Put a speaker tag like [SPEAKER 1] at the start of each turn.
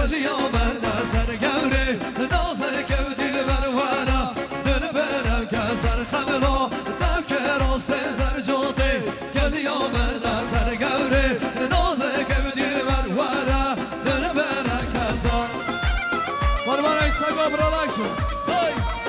[SPEAKER 1] کسی آمد سر گوره نازک و دل بروارا دل برم که سر خملا دک راست سر جاده کسی آمد سر گوره نازک و دل بروارا دل برم که سر
[SPEAKER 2] قربان اکساگا برادکشن